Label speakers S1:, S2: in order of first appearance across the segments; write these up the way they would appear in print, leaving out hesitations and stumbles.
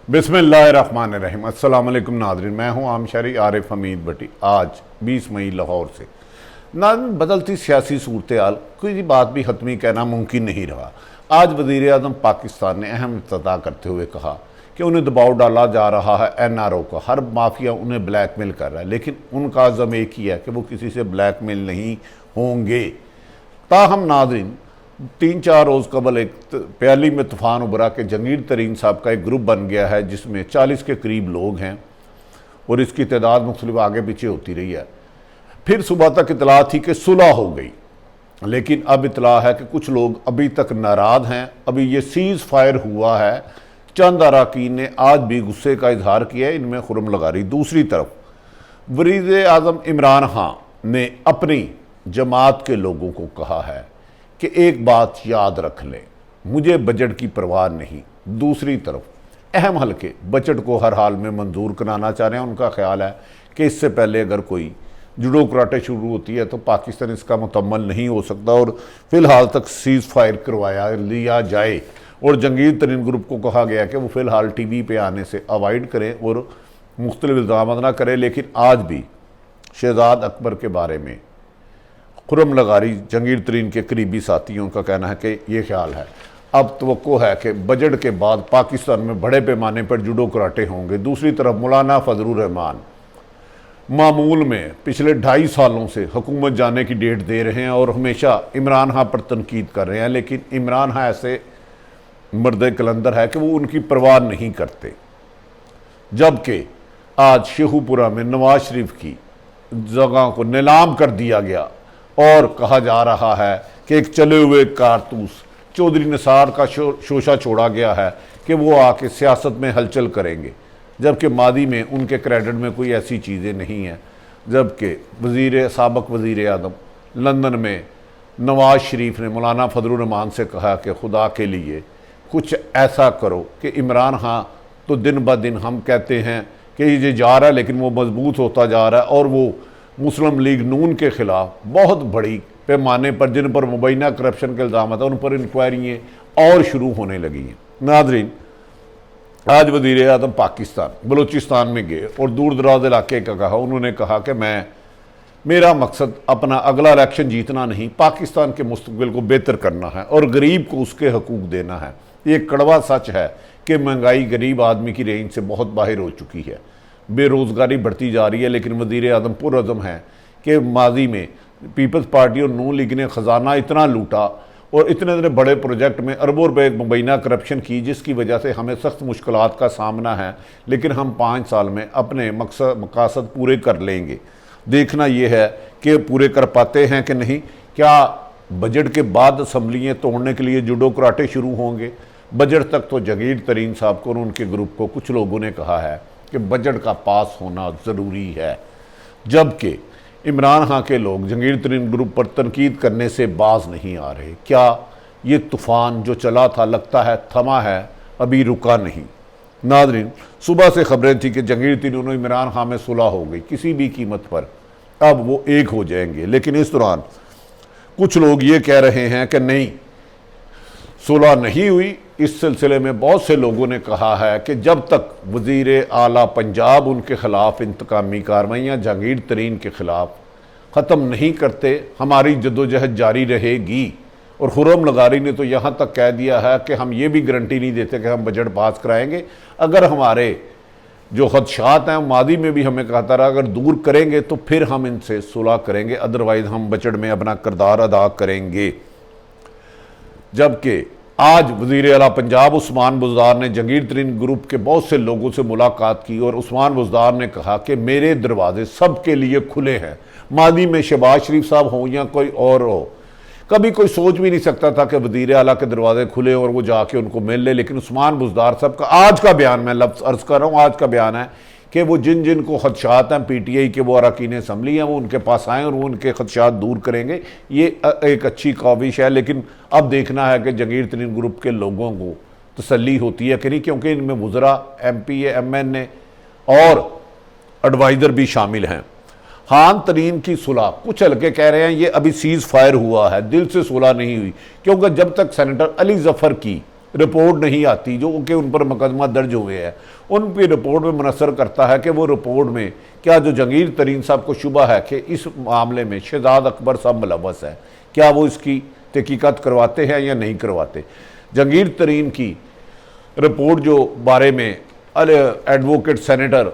S1: बिस्मिल्लाहिर्रहमानिर्रहीम। अस्सलाम वालेकुम नाज़रीन, मैं हूँ आमशरी आरिफ हमीद भट्टी। आज 20 मई लाहौर से। नाज़रीन, बदलती सियासी सूरत हाल कोई बात भी हतमी कहना मुमकिन नहीं रहा। आज वज़ीर आज़म पाकिस्तान ने अहम इफ्तिताह करते हुए कहा कि उन्हें दबाव डाला जा रहा है NRO का, हर माफिया उन्हें ब्लैकमेल कर रहा है, लेकिन उनका आज़म एक ही है कि वो किसी से ब्लैकमेल नहीं होंगे। ताहम नाज़रीन, 3-4 रोज़ कबल एक प्याली में तूफ़ान उभरा कि जंगीर तरीन साहब का एक ग्रुप बन गया है जिसमें 40 के करीब लोग हैं और इसकी तादाद मुख्तलिफ आगे पीछे होती रही है। फिर सुबह तक इतला थी कि सुलह हो गई, लेकिन अब इतला है कि कुछ लोग अभी तक नाराज़ हैं। अभी ये सीज़ फायर हुआ है, चंद अरकान ने आज भी गुस्से का इजहार किया है, इनमें खुरम लगा रही। दूसरी तरफ वज़ीर आज़म इमरान खान ने अपनी जमात के लोगों को कहा है कि एक बात याद रख लें, मुझे बजट की परवाह नहीं। दूसरी तरफ अहम हल्के बजट को हर हाल में मंजूर कराना चाह रहे हैं। उनका ख्याल है कि इससे पहले अगर कोई जुडो कराटे शुरू होती है तो पाकिस्तान इसका मुकम्मल नहीं हो सकता और फिलहाल तक सीज़ फायर करवाया लिया जाए। और जंगीर तरीन ग्रुप को कहा गया कि वो फ़िलहाल TV पे आने से अवॉइड करें और मुख्तलिफ इल्ज़ाम ना करें। लेकिन आज भी शहजाद अकबर के बारे में खुरम लगारी जंगीर तरीन के करीबी साथियों का कहना है कि ये ख्याल है, अब तवक्को है कि बजट के बाद पाकिस्तान में बड़े पैमाने पर जुडो कराटे होंगे। दूसरी तरफ मौलाना फजलुर रहमान मामूल में पिछले 2.5 सालों से हुकूमत जाने की डेट दे रहे हैं और हमेशा इमरान खान पर तनकीद कर रहे हैं, लेकिन इमरान खान ऐसे मर्द कलंदर है कि वो उनकी परवाह नहीं करते। जबकि आज शेखुपुरा में नवाज शरीफ की जगह को नीलाम कर दिया गया और कहा जा रहा है कि एक चले हुए कारतूस चौधरी निसार का शोशा छोड़ा गया है कि वो आके सियासत में हलचल करेंगे, जबकि मादी में उनके क्रेडिट में कोई ऐसी चीज़ें नहीं हैं। जबकि साबक वज़ीर आज़म लंदन में नवाज शरीफ ने मौलाना फजलुर रहमान से कहा कि खुदा के लिए कुछ ऐसा करो कि इमरान खान तो दिन ब दिन हम कहते हैं कि ये जा रहा है लेकिन वो मजबूत होता जा रहा है और वो मुस्लिम लीग नून के ख़िलाफ़ बहुत बड़ी पैमाने पर जिन पर मुबैना करप्शन के इल्ज़ाम है उन पर इंक्वायरियाँ और शुरू होने लगी हैं। नाज़रीन, आज वज़ीर आज़म पाकिस्तान बलूचिस्तान में गए और दूर दराज इलाके का कहा। उन्होंने कहा कि मेरा मकसद अपना अगला इलेक्शन जीतना नहीं, पाकिस्तान के मुस्तकबिल को बेहतर करना है और गरीब को उसके हकूक़ देना है। ये कड़वा सच है कि महंगाई गरीब आदमी की रेंज से बहुत बाहर हो चुकी है, बेरोज़गारी बढ़ती जा रही है। लेकिन वज़ीर आज़म पुरअज़म है कि माजी में पीपल्स पार्टी और नून लीग ने ख़जाना इतना लूटा और इतने बड़े प्रोजेक्ट में अरबों रुपये मुबैना करप्शन की, जिसकी वजह से हमें सख्त मुश्किलात का सामना है। लेकिन हम 5 साल में अपने मकसद पूरे कर लेंगे। देखना यह है कि पूरे कर पाते हैं कि नहीं। क्या बजट के बाद असम्बलियाँ तोड़ने के लिए जुडो कराटे शुरू होंगे? बजट तक तो जंगीर तरीन साहब को और उनके ग्रुप को कुछ लोगों ने कहा है कि बजट का पास होना ज़रूरी है, जबकि इमरान खान के लोग जंगीर तरीन ग्रुप पर तनकीद करने से बाज नहीं आ रहे। क्या ये तूफ़ान जो चला था लगता है थमा है, अभी रुका नहीं। नाज़रीन, सुबह से खबरें थी कि जंगीर तरीन और इमरान खान में सुलह हो गई किसी भी कीमत पर, अब वो एक हो जाएंगे। लेकिन इस दौरान कुछ लोग ये कह रहे हैं कि नहीं, सुलह नहीं हुई। इस सिलसिले में बहुत से लोगों ने कहा है कि जब तक वज़ीर आला पंजाब उनके ख़िलाफ़ इंतकामी कार्रवाइयाँ जंगीर तरीन के ख़िलाफ़ ख़त्म नहीं करते, हमारी जद्दोजहद जारी रहेगी। और खुरम लगारी ने तो यहाँ तक कह दिया है कि हम ये भी गारंटी नहीं देते कि हम बजट पास कराएंगे। अगर हमारे जो खदशात हैं मादी में भी हमें कहता रहा, अगर दूर करेंगे तो फिर हम इनसे सुलह करेंगे, अदरवाइज़ हम बजट में अपना किरदार अदा करेंगे। जबकि आज वज़ीर आला पंजाब उस्मान बुज़दार ने जंगीर तरीन ग्रुप के बहुत से लोगों से मुलाकात की और उस्मान बुज़दार ने कहा कि मेरे दरवाजे सबके लिए खुले हैं। मादी में शहबाज शरीफ साहब हों या कोई और हो, कभी कोई सोच भी नहीं सकता था कि वज़ीर आला के दरवाजे खुले और वो जाके उनको मिल ले। लेकिन उस्मान बुज़दार साहब का आज का बयान, मैं लफ्ज़ अर्ज़ कर रहा हूँ, आज का बयान है कि वो जिन को खदशात हैं PTI के वो अरकान असम्बली हैं, वो उनके पास आएँ और वो उनके खदशात दूर करेंगे। ये एक अच्छी काविश है। लेकिन अब देखना है कि जंगीर तरीन ग्रुप के लोगों को तसल्ली होती है कि नहीं, क्योंकि इनमें वज़रा, MPA, MNA और एडवाइज़र भी शामिल हैं। खान तरीन की सुलह कुछ हल्के कह रहे हैं ये अभी सीज़ फायर हुआ है, दिल से सुलह नहीं हुई, क्योंकि जब तक सेनेटर अली जफ़र की रिपोर्ट नहीं आती जो कि उन पर मुकदमा दर्ज हुए हैं, उन पर रिपोर्ट में मुनसर करता है कि वो रिपोर्ट में क्या जो जंगीर तरीन साहब को शुबा है कि इस मामले में शहजाद अकबर साहब मुलव्वस है, क्या वो इसकी तहकीकात करवाते हैं या नहीं करवाते। जंगीर तरीन की रिपोर्ट जो बारे में एडवोकेट सेनेटर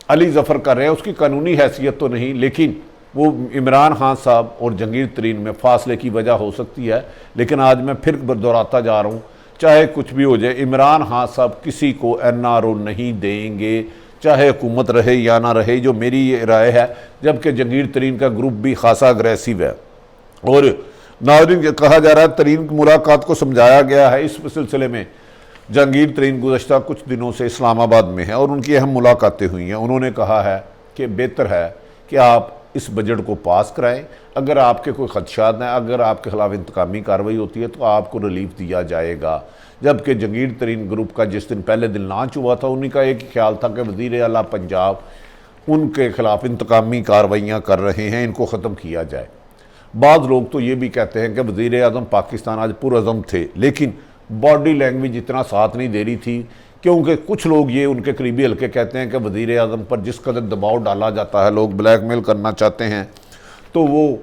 S1: अली ज़फ़र कर रहे हैं उसकी कानूनी हैसियत तो नहीं, लेकिन वो इमरान खान साहब और जंगीर तरीन में फासले की वजह हो सकती है। लेकिन आज मैं फिर दोहराता जा रहा हूँ, चाहे कुछ भी हो जाए, इमरान खान साहब किसी को NRO नहीं देंगे, चाहे हुकूमत रहे या ना रहे, जो मेरी ये राय है। जबकि जंगीर तरीन का ग्रुप भी खासा अग्रेसिव है और नाज़रीन कहा जा रहा है तरीन की मुलाकात को समझाया गया है। इस सिलसिले में जंगीर तरीन गुज़श्ता कुछ दिनों से इस्लामाबाद में है और उनकी अहम मुलाकातें हुई हैं। उन्होंने कहा है कि बेहतर है कि आप इस बजट को पास कराएं, अगर आपके कोई खदशात हैं, अगर आपके खिलाफ इंतकामी कार्रवाई होती है तो आपको रिलीफ दिया जाएगा। जबकि जंगीर तरीन ग्रुप का जिस दिन पहले दिन लॉन्च हुआ था उन्हीं का एक ख्याल था कि वज़ीर आला पंजाब उनके खिलाफ इंतकामी कार्रवाइयाँ कर रहे हैं, इनको ख़त्म किया जाए। बाद लोग तो ये भी कहते हैं कि वज़ीर आज़म पाकिस्तान आज पुरअज़म थे, लेकिन बॉडी लैंग्वेज इतना साथ नहीं दे रही थी, क्योंकि कुछ लोग ये उनके करीबी हल्के कहते हैं कि वज़ीर आज़म पर जिस कदर दबाव डाला जाता है, लोग ब्लैकमेल करना चाहते हैं, तो वो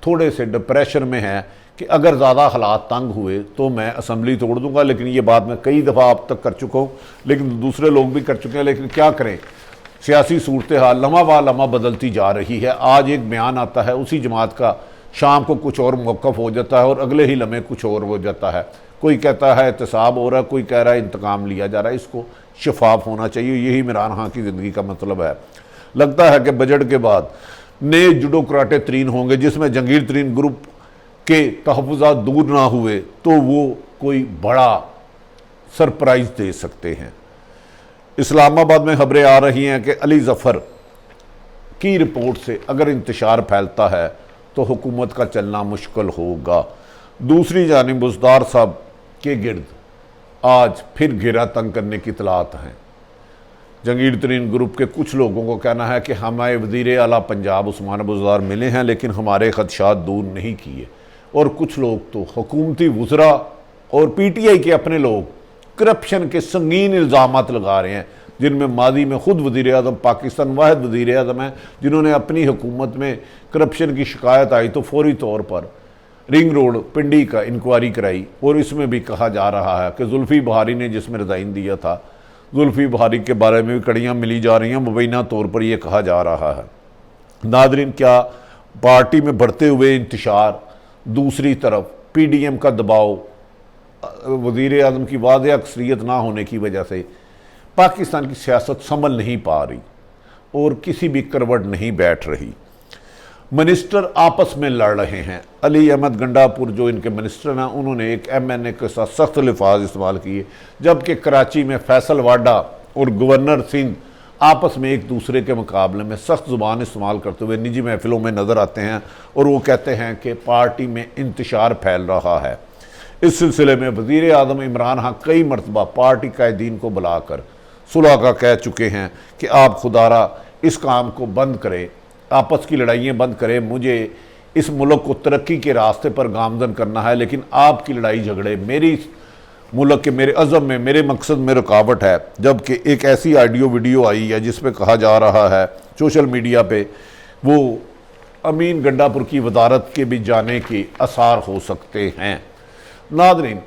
S1: थोड़े से डिप्रेशन में है कि अगर ज़्यादा हालात तंग हुए तो मैं असम्बली तोड़ दूंगा। लेकिन ये बात मैं कई दफ़ा अब तक कर चुका हूँ, लेकिन दूसरे लोग भी कर चुके हैं। लेकिन क्या करें, सियासी सूरत हाल लम्हा व लम्हा बदलती जा रही है। आज एक बयान आता है उसी जमात का, शाम को कुछ और मौक़िफ़ हो जाता है और अगले ही लम्हे कुछ और हो जाता है। कोई कहता है एहतसाब हो रहा है, कोई कह रहा है इंतकाम लिया जा रहा है। इसको शफाफ होना चाहिए, यही इमरान खान की ज़िंदगी का मतलब है। लगता है कि बजट के बाद नए जुडो कराटे तरीन होंगे, जिसमें जंगीर तरीन ग्रुप के तहफ़्फ़ुज़ात दूर ना हुए तो वो कोई बड़ा सरप्राइज़ दे सकते हैं। इस्लामाबाद में खबरें आ रही हैं कि अली ज़फ़र की रिपोर्ट से अगर इंतशार फैलता है तो हुकूमत का चलना मुश्किल होगा। दूसरी जानिब बुज़दार साहब के गिर्द आज फिर घेरा तंग करने की इतलात हैं। जंगीर तरीन ग्रुप के कुछ लोगों को कहना है कि हमारे वज़ीर आला पंजाब उस्मान बुज़दार मिले हैं लेकिन हमारे खदशात दूर नहीं किए। और कुछ लोग तो हुकूमती वज़रा और PTI के अपने लोग करप्शन के संगीन इल्ज़ामात लगा रहे हैं, जिनमें मादी में ख़ुद वज़ीर आज़म पाकिस्तान वाहिद वज़ीर आज़म है जिन्होंने अपनी हुकूमत में करप्शन की शिकायत आई तो फौरी तौर पर रिंग रोड पिंडी का इंक्वायरी कराई। और इसमें भी कहा जा रहा है कि जुल्फ़ी बुखारी ने जिसमें रिज़ाइन दिया था, जुल्फ़ी बुखारी के बारे में भी कड़ियाँ मिली जा रही हैं, मुबैना तौर पर यह कहा जा रहा है। नाज़रीन, क्या पार्टी में बढ़ते हुए इंतशार, दूसरी तरफ PDM का दबाव, वज़ीर आज़म की वाज़ेह अक्सरियत ना होने की वजह से पाकिस्तान की सियासत संभल नहीं पा रही और किसी भी करवट नहीं बैठ रही। मिनिस्टर आपस में लड़ रहे हैं। अली अहमद गंडापुर जो इनके मिनिस्टर हैं, उन्होंने एक MNA के साथ सख्त अल्फाज इस्तेमाल किए, जबकि कराची में फैसल वाडा और गवर्नर सिंध आपस में एक दूसरे के मुकाबले में सख्त ज़ुबान इस्तेमाल करते हुए निजी महफिलों में नज़र आते हैं और वो कहते हैं कि पार्टी में इंतशार फैल रहा है। इस सिलसिले में वज़ीर आज़म इमरान खान कई मरतबा पार्टी कायदीन को बुलाकर सुलह का कह चुके हैं कि आप खुदारा इस काम को बंद करें, आपस की लड़ाइयाँ बंद करें, मुझे इस मुल्क को तरक्की के रास्ते पर गामजन करना है, लेकिन आपकी लड़ाई झगड़े मेरी मुल्क के मेरे अज़म में, मेरे मकसद में रुकावट है। जबकि एक ऐसी ऑडियो वीडियो आई है जिसमें कहा जा रहा है सोशल मीडिया पे वो अमीन गंडापुर की वजारत के भी जाने के आसार हो सकते हैं। नाज़रीन,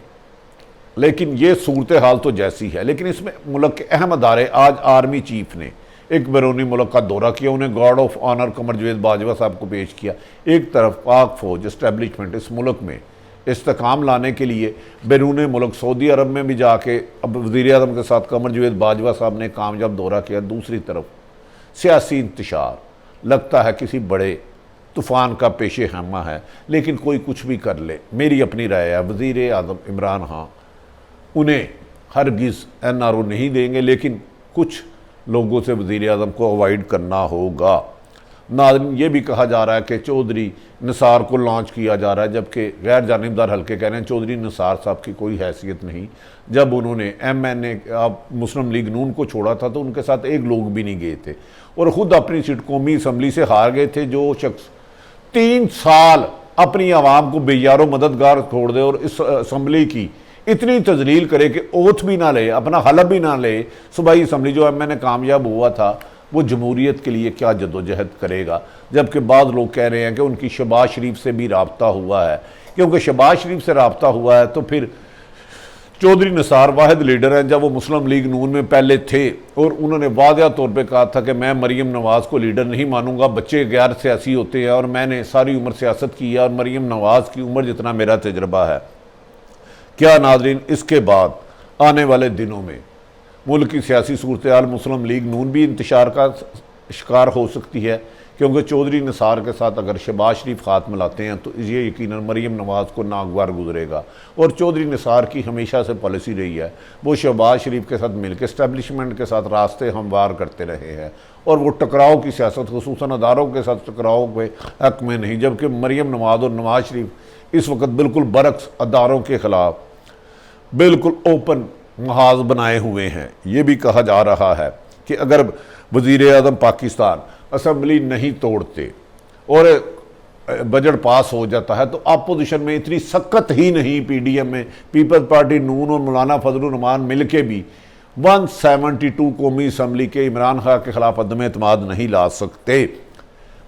S1: लेकिन ये सूरत हाल तो जैसी है, लेकिन इसमें मुल्क के अहम अदारे, आज आर्मी चीफ ने एक बैरूनी मुल्क का दौरा किया, उन्हें guard of honour Qamar Javed Bajwa साहब को पेश किया। एक तरफ पाक फौज इस्टेब्लिशमेंट इस मुल्क में इस्तेकाम लाने के लिए बैरून मुल्क सऊदी अरब में भी जाके अब वज़ीर आज़म के साथ कमर जावेद बाजवा साहब ने कामयाब दौरा किया। दूसरी तरफ सियासी इंतशार, लगता है किसी बड़े तूफ़ान का पेशे खैमा है, लेकिन कोई कुछ भी कर ले, मेरी अपनी राय है वज़ीर आज़म इमरान खान उन्हें हरगिज़ NRO नहीं देंगे, लेकिन कुछ लोगों से वज़ीर आज़म को अवॉइड करना होगा। नाज़रीन, ये भी कहा जा रहा है कि चौधरी निसार को लॉन्च किया जा रहा है, जबकि गैर जानिबदार हल्के कह रहे हैं चौधरी निसार साहब की कोई हैसियत नहीं। जब उन्होंने MNA मुस्लिम लीग नून को छोड़ा था तो उनके साथ एक लोग भी नहीं गए थे और ख़ुद अपनी सीट कौमी असम्बली से हार गए थे। जो शख्स 3 साल अपनी आवाम को बेयारो मददगार छोड़ दे और इस असम्बली की इतनी तजलील करे कि ओथ भी ना ले, अपना हलफ भी ना ले। सूबाई असम्बली जो मैंने कामयाब हुआ था वो जमहूरियत के लिए क्या जदोजहद करेगा, जबकि बाद लोग कह रहे हैं कि उनकी शहबाज शरीफ से भी रब्ता हुआ है। क्योंकि शहबाज शरीफ से रब्ता हुआ है तो फिर चौधरी निसार वाहिद लीडर हैं जब वो मुस्लिम लीग नून में पहले थे, और उन्होंने वादिया तौर पे कहा था कि मैं मरीम नवाज़ को लीडर नहीं मानूंगा, बच्चे गैर सियासी होते हैं और मैंने सारी उम्र सियासत की है और मरीम नवाज़ की उम्र जितना मेरा तजर्बा है। क्या नाज़रीन, इसके बाद आने वाले दिनों में मुल्क की सियासी सूरत हाल मुस्लिम लीग नून भी इंतशार का शिकार हो सकती है, क्योंकि चौधरी निसार के साथ अगर शहबाज शरीफ हाथ मिलाते हैं तो ये यकीनन मरीम नवाज़ को नागवार गुजरेगा। और चौधरी निसार की हमेशा से पॉलिसी रही है, वो शहबाज शरीफ के साथ मिलकर इस्टेब्लिशमेंट के साथ रास्ते हमवार करते रहे हैं और वो टकराव की सियासत, खुसूसन अदारों के साथ टकराव के हक में नहीं, जबकि मरीम नवाज़ और नवाज शरीफ इस वक्त बिल्कुल बरक्स अदारों के ख़िलाफ़ बिल्कुल ओपन महाज बनाए हुए हैं। ये भी कहा जा रहा है कि अगर वज़ीर आज़म पाकिस्तान असम्बली नहीं तोड़ते और बजट पास हो जाता है तो अपोजिशन में इतनी सख्त ही नहीं, पीडीएम में पीपल्स पार्टी नून और मौलाना फजलुर रहमान मिल के भी 172 कौमी असम्बली के इमरान खान के खिलाफ अदम एतमाद नहीं ला सकते।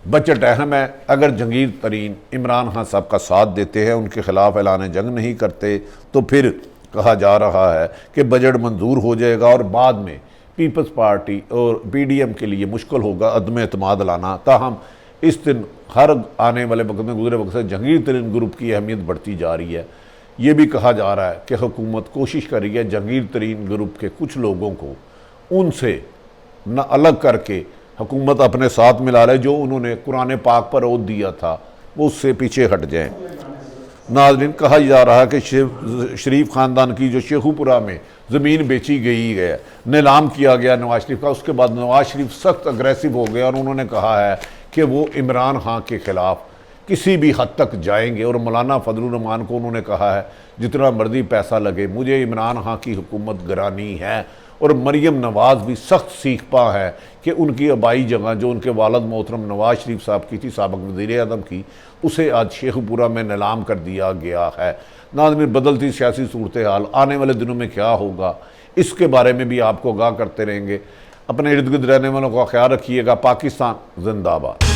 S1: बजट अहम है, अगर जंगीर तरीन इमरान खान साहब का साथ देते हैं, उनके खिलाफ ऐलान जंग नहीं करते, तो फिर कहा जा रहा है कि बजट मंजूर हो जाएगा और बाद में पीपल्स पार्टी और पीडीएम के लिए मुश्किल होगा अदम एतमाद लाना। ताहम इस दिन हर आने वाले वक्त में गुजरे वक्त से जंगीर तरीन ग्रुप की अहमियत बढ़ती जा रही है। ये भी कहा जा रहा है कि हुकूमत कोशिश कर रही है जंगीर तरीन ग्रुप के कुछ लोगों को उनसे न अलग करके हुकूमत अपने साथ मिला ले, जो उन्होंने कुरान पाक पर ओथ दिया था वो उससे पीछे हट जाएं। नाज़रीन, कहा जा रहा है कि शरीफ खानदान की जो शेखुपुरा में ज़मीन बेची गई है, नीलाम किया गया नवाज शरीफ का, उसके बाद नवाज शरीफ सख्त अग्रेसिव हो गए और उन्होंने कहा है कि वो इमरान खान के ख़िलाफ़ किसी भी हद तक जाएंगे। और मौलाना फजलुर रहमान को उन्होंने कहा है जितना मर्जी पैसा लगे मुझे इमरान खान की हुकूमत गिरानी है। और मरीम नवाज़ भी सख्त सीख पा है कि उनकी आबाई जगह जो उनके वालिद मोहतरम नवाज शरीफ साहब की थी, साबिक़ वज़ीर आज़म की, उसे आज शेखपुरा में नीलाम कर दिया गया है। नाज़रीन, बदलती सियासी सूरत हाल आने वाले दिनों में क्या होगा इसके बारे में भी आपको आगाह करते रहेंगे। अपने इर्द गिर्द रहने वालों का ख्याल रखिएगा। पाकिस्तान जिंदाबाद।